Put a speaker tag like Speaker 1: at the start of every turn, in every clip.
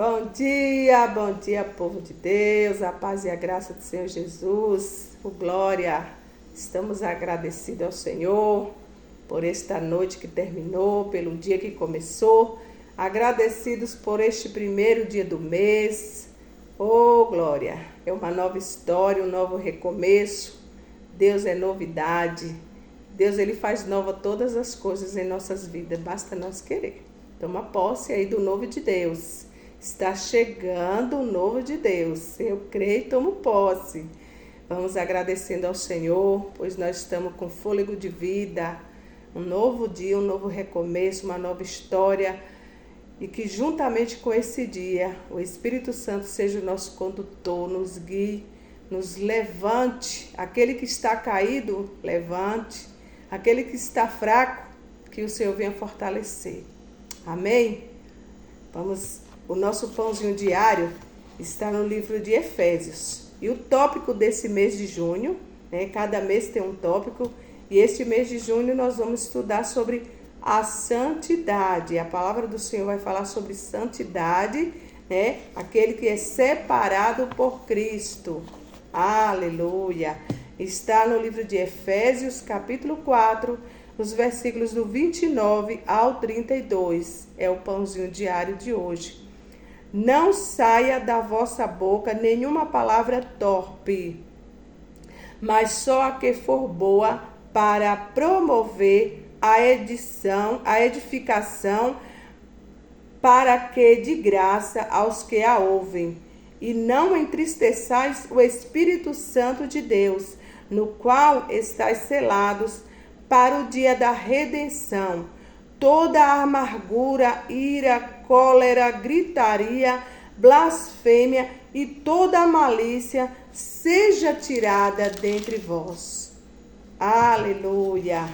Speaker 1: Bom dia, povo de Deus, a paz e a graça do Senhor Jesus, glória. Estamos agradecidos ao Senhor por esta noite que terminou, pelo dia que começou, agradecidos por este primeiro dia do mês. Oh, glória, é uma nova história, um novo recomeço. Deus é novidade. Deus, Ele faz nova todas as coisas em nossas vidas, basta nós querer. Toma posse aí do novo de Deus. Está chegando o novo de Deus. Eu creio e tomo posse. Vamos agradecendo ao Senhor, pois nós estamos com fôlego de vida. Um novo dia, um novo recomeço, uma nova história. E que juntamente com esse dia, o Espírito Santo seja o nosso condutor, nos guie, nos levante. Aquele que está caído, levante. Aquele que está fraco, que o Senhor venha fortalecer. Amém? O nosso pãozinho diário está no livro de Efésios. E o tópico desse mês de junho, cada mês tem um tópico, e este mês de junho nós vamos estudar sobre a santidade. A palavra do Senhor vai falar sobre santidade, aquele que é separado por Cristo. Aleluia! Está no livro de Efésios, capítulo 4, os versículos do 29 ao 32. É o pãozinho diário de hoje. Não saia da vossa boca nenhuma palavra torpe, mas só a que for boa para promover a edificação, para que de graça aos que a ouvem. E não entristeçais o Espírito Santo de Deus, no qual estáis selados para o dia da redenção. Toda a amargura, ira, cólera, gritaria, blasfêmia e toda a malícia seja tirada dentre vós. Aleluia!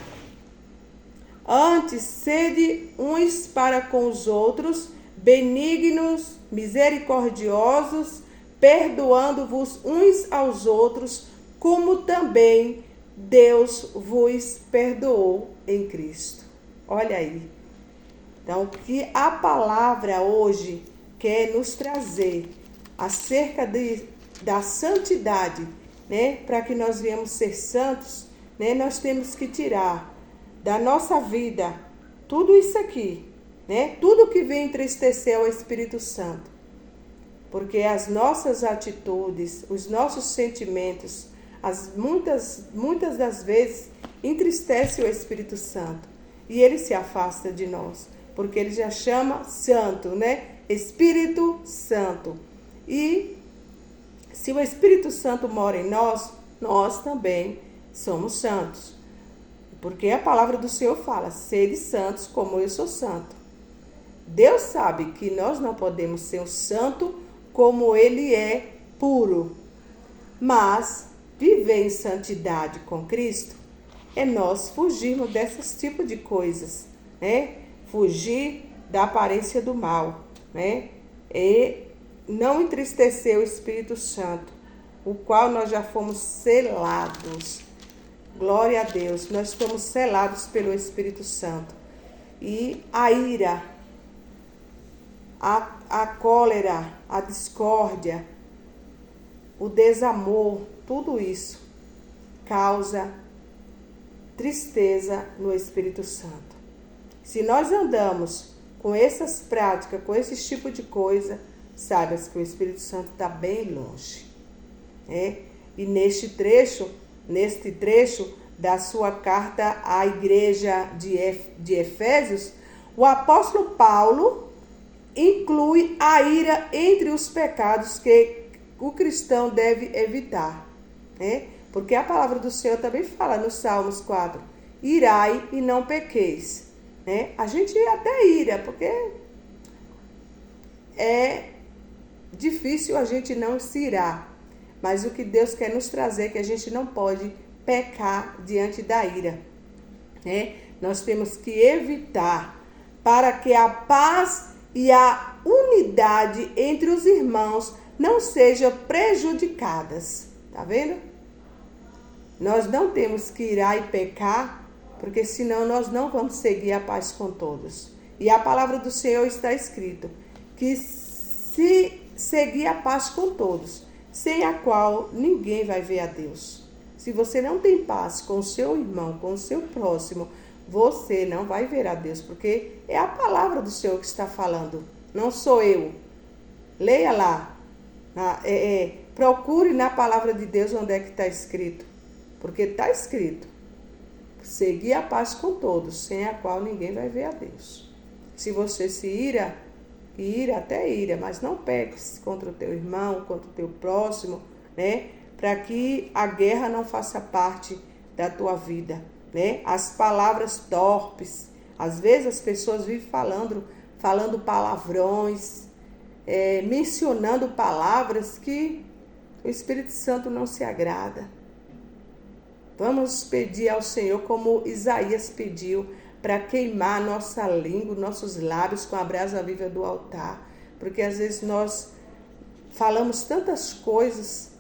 Speaker 1: Antes, sede uns para com os outros, benignos, misericordiosos, perdoando-vos uns aos outros, como também Deus vos perdoou em Cristo. Olha aí. Então, o que a palavra hoje quer nos trazer acerca da santidade, para que nós venhamos ser santos, nós temos que tirar da nossa vida tudo isso aqui, tudo que vem entristecer ao Espírito Santo. Porque as nossas atitudes, os nossos sentimentos, muitas das vezes entristece o Espírito Santo. E ele se afasta de nós, porque ele já chama santo, Espírito Santo. E se o Espírito Santo mora em nós, nós também somos santos. Porque a palavra do Senhor fala, sede santos como eu sou santo. Deus sabe que nós não podemos ser um santo como ele é puro. Mas viver em santidade com Cristo é nós fugirmos desses tipos de coisas, Fugir da aparência do mal, E não entristecer o Espírito Santo, o qual nós já fomos selados. Glória a Deus, nós fomos selados pelo Espírito Santo. E a ira, a cólera, a discórdia, o desamor, tudo isso causa tristeza no Espírito Santo. Se nós andamos com essas práticas, com esse tipo de coisa, saiba que o Espírito Santo está bem longe. E neste trecho da sua carta à igreja de Efésios, o apóstolo Paulo inclui a ira entre os pecados que o cristão deve evitar, Porque a palavra do Senhor também fala no Salmos 4, irai e não pequeis, A gente até ira, porque é difícil a gente não se irar, mas o que Deus quer nos trazer é que a gente não pode pecar diante da ira, Nós temos que evitar, para que a paz e a unidade entre os irmãos não sejam prejudicadas, tá vendo? Nós não temos que irar e pecar, porque senão nós não vamos seguir a paz com todos. E a palavra do Senhor está escrito que se seguir a paz com todos, sem a qual ninguém vai ver a Deus. Se você não tem paz com o seu irmão, com o seu próximo, você não vai ver a Deus, porque é a palavra do Senhor que está falando, não sou eu. Leia lá, procure na palavra de Deus onde é que está escrito, porque está escrito, seguir a paz com todos, sem a qual ninguém vai ver a Deus. Se você se ira até ira, mas não peques contra o teu irmão, contra o teu próximo, né? Para que a guerra não faça parte da tua vida, né? As palavras torpes, às vezes as pessoas vivem falando palavrões, mencionando palavras que o Espírito Santo não se agrada. Vamos pedir ao Senhor como Isaías pediu, para queimar nossa língua, nossos lábios com a brasa viva do altar. Porque às vezes nós falamos tantas coisas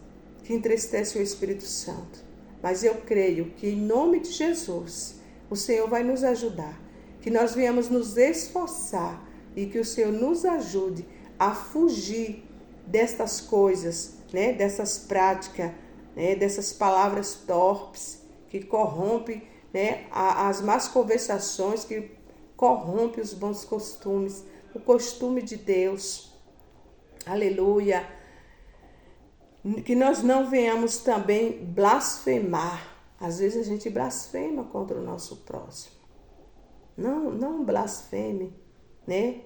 Speaker 1: que entristecem o Espírito Santo. Mas eu creio que em nome de Jesus, o Senhor vai nos ajudar. Que nós venhamos nos esforçar e que o Senhor nos ajude a fugir destas coisas, né? Dessas práticas, né? Dessas palavras torpes que corrompem, né? As más conversações que corrompem os bons costumes, o costume de Deus. Aleluia. Que nós não venhamos também blasfemar. Às vezes a gente blasfema contra o nosso próximo. Não blasfeme, né?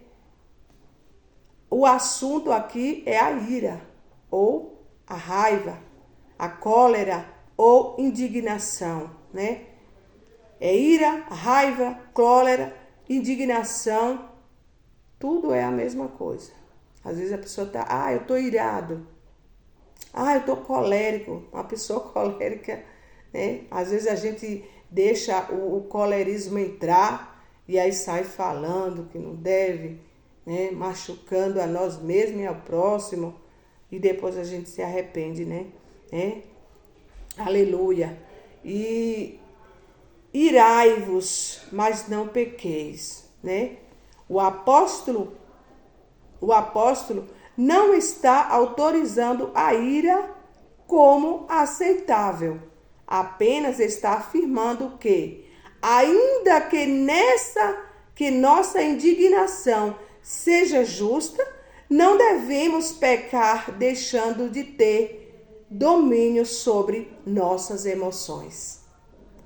Speaker 1: O assunto aqui é a ira, ou a raiva, a cólera ou indignação, né? É ira, raiva, cólera, indignação, tudo é a mesma coisa. Às vezes a pessoa está, eu estou irado, eu estou colérico, uma pessoa colérica, né? Às vezes a gente deixa o colerismo entrar e aí sai falando que não deve, né? Machucando a nós mesmos e ao próximo e depois a gente se arrepende, né? Aleluia. E irai-vos, mas não pequeis, né? O apóstolo não está autorizando a ira como aceitável. Apenas está afirmando que, ainda que nossa indignação seja justa, não devemos pecar deixando de ter domínio sobre nossas emoções.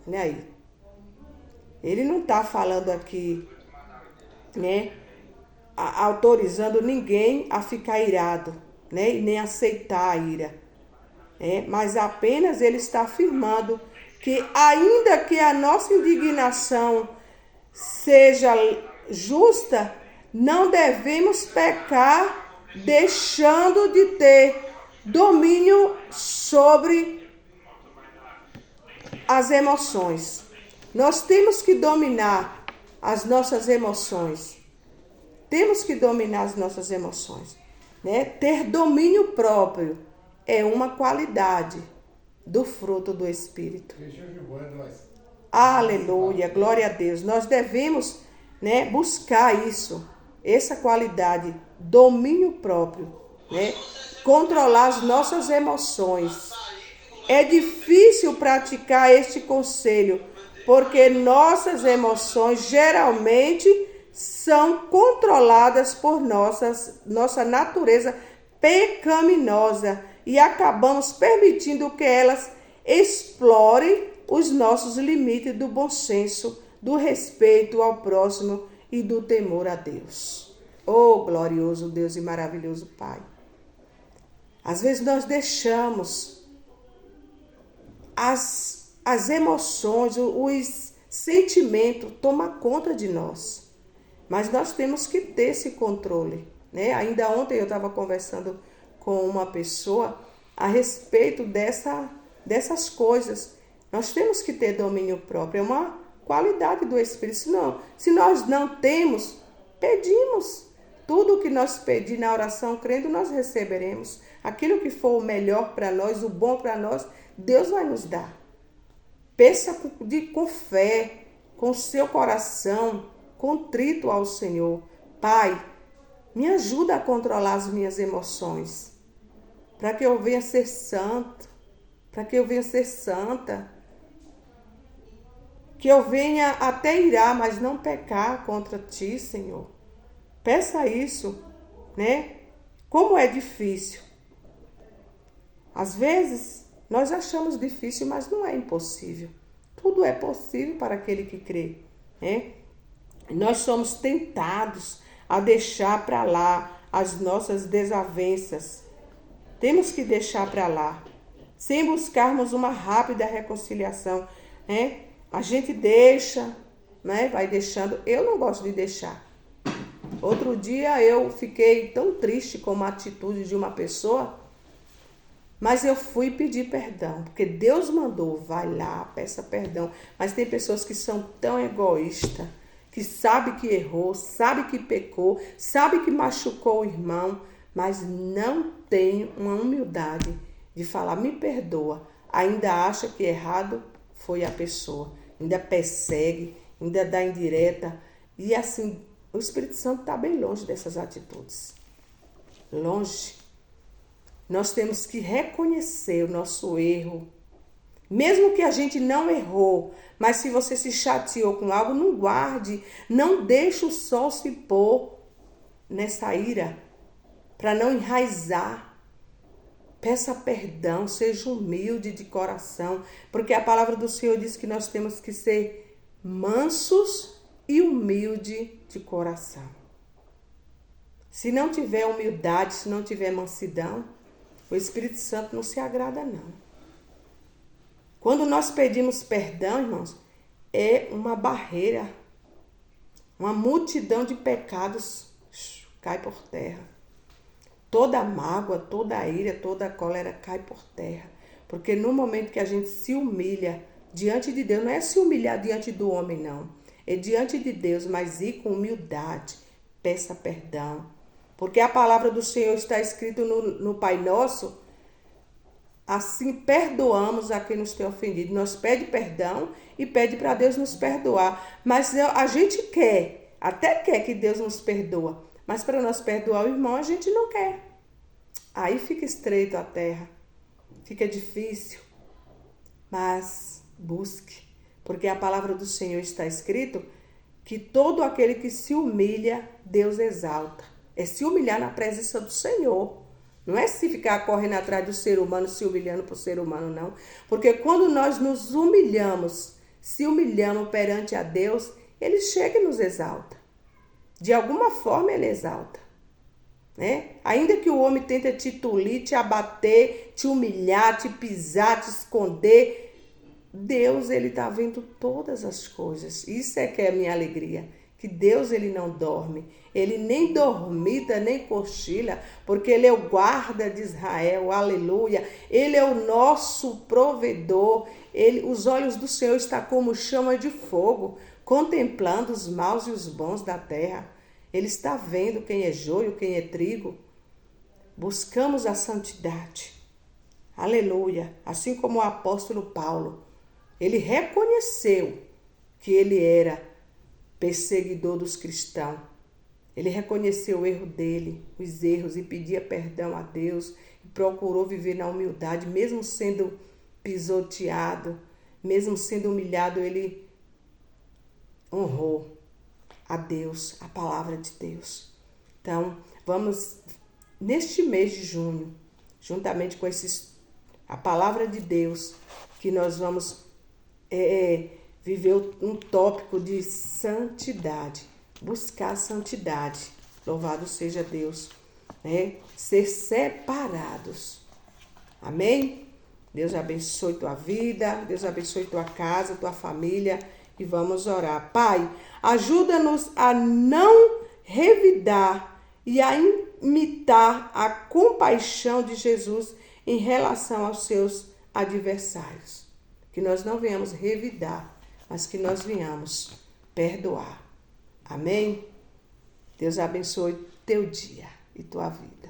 Speaker 1: Olha aí. Ele não está falando aqui, né, autorizando ninguém a ficar irado, né, e nem aceitar a ira. Mas apenas ele está afirmando que ainda que a nossa indignação seja justa, não devemos pecar deixando de ter domínio sobre as emoções. Nós temos que dominar as nossas emoções. Né? Ter domínio próprio é uma qualidade do fruto do Espírito. Aleluia, glória a Deus. Nós devemos, né, buscar isso, essa qualidade, domínio próprio, né? Controlar as nossas emoções. É difícil praticar este conselho, porque nossas emoções geralmente são controladas por nossa natureza pecaminosa e acabamos permitindo que elas explorem os nossos limites do bom senso, do respeito ao próximo e do temor a Deus. Oh, glorioso Deus e maravilhoso Pai. Às vezes nós deixamos as emoções, os sentimentos tomar conta de nós. Mas nós temos que ter esse controle, né? Ainda ontem eu estava conversando com uma pessoa a respeito dessas coisas. Nós temos que ter domínio próprio, é uma qualidade do Espírito. Se nós não temos, pedimos. Tudo o que nós pedir na oração, crendo, nós receberemos. Aquilo que for o melhor para nós, o bom para nós, Deus vai nos dar. Peça com fé, com seu coração, contrito ao Senhor. Pai, Me ajuda a controlar as minhas emoções, para que eu venha ser santo, para que eu venha ser santa, que eu venha até irar, mas não pecar contra ti, Senhor. Peça isso, né? Como é difícil. Às vezes, nós achamos difícil, mas não é impossível. Tudo é possível para aquele que crê, né? Nós somos tentados a deixar para lá as nossas desavenças. Temos que deixar para lá, sem buscarmos uma rápida reconciliação, né? A gente deixa, né? Vai deixando. Eu não gosto de deixar. Outro dia eu fiquei tão triste com uma atitude de uma pessoa, mas eu fui pedir perdão, porque Deus mandou, vai lá, peça perdão. Mas tem pessoas que são tão egoístas, que sabe que errou, sabe que pecou, sabe que machucou o irmão, mas não tem uma humildade de falar, me perdoa. Ainda acha que errado foi a pessoa, ainda persegue, ainda dá indireta. E assim, o Espírito Santo está bem longe dessas atitudes. Longe. Nós temos que reconhecer o nosso erro. Mesmo que a gente não errou, mas se você se chateou com algo, não guarde. Não deixe o sol se pôr nessa ira, para não enraizar. Peça perdão, seja humilde de coração, porque a palavra do Senhor diz que nós temos que ser mansos e humildes de coração. Se não tiver humildade, se não tiver mansidão, o Espírito Santo não se agrada, não. Quando nós pedimos perdão, irmãos, é uma barreira. Uma multidão de pecados cai por terra. Toda mágoa, toda ira, toda cólera cai por terra. Porque no momento que a gente se humilha diante de Deus, não é se humilhar diante do homem, não. É diante de Deus, mas ir com humildade. Peça perdão. Porque a palavra do Senhor está escrita no Pai Nosso. Assim perdoamos a quem nos tem ofendido. Nós pede perdão e pede para Deus nos perdoar. Mas a gente até quer que Deus nos perdoa. Mas para nós perdoar o irmão, a gente não quer. Aí fica estreito a terra. Fica difícil. Mas busque. Porque a palavra do Senhor está escrito que todo aquele que se humilha, Deus exalta. É se humilhar na presença do Senhor. Não é se ficar correndo atrás do ser humano, se humilhando para o ser humano, não. Porque quando nós nos humilhamos, se humilhamos perante a Deus, Ele chega e nos exalta. De alguma forma Ele exalta. Né? Ainda que o homem tente te tolir, te abater, te humilhar, te pisar, te esconder, Deus, Ele está vendo todas as coisas. Isso é que é a minha alegria. Que Deus, Ele não dorme. Ele nem dormita, nem cochila, porque Ele é o guarda de Israel, aleluia. Ele é o nosso provedor. Os olhos do Senhor estão como chama de fogo, contemplando os maus e os bons da terra. Ele está vendo quem é joio, quem é trigo. Buscamos a santidade, aleluia. Assim como o apóstolo Paulo, ele reconheceu que ele era perseguidor dos cristãos. Ele reconheceu o erro dele, os erros, e pedia perdão a Deus. E procurou viver na humildade, mesmo sendo pisoteado, mesmo sendo humilhado, ele honrou a Deus, a palavra de Deus. Então, vamos, neste mês de junho, juntamente com a palavra de Deus, que nós vamos viver um tópico de santidade. Buscar a santidade. Louvado seja Deus. Né? Ser separados. Amém? Deus abençoe tua vida. Deus abençoe tua casa, tua família. E vamos orar. Pai, ajuda-nos a não revidar e a imitar a compaixão de Jesus em relação aos seus adversários. Que nós não venhamos revidar, mas que nós venhamos perdoar. Amém? Deus abençoe teu dia e tua vida.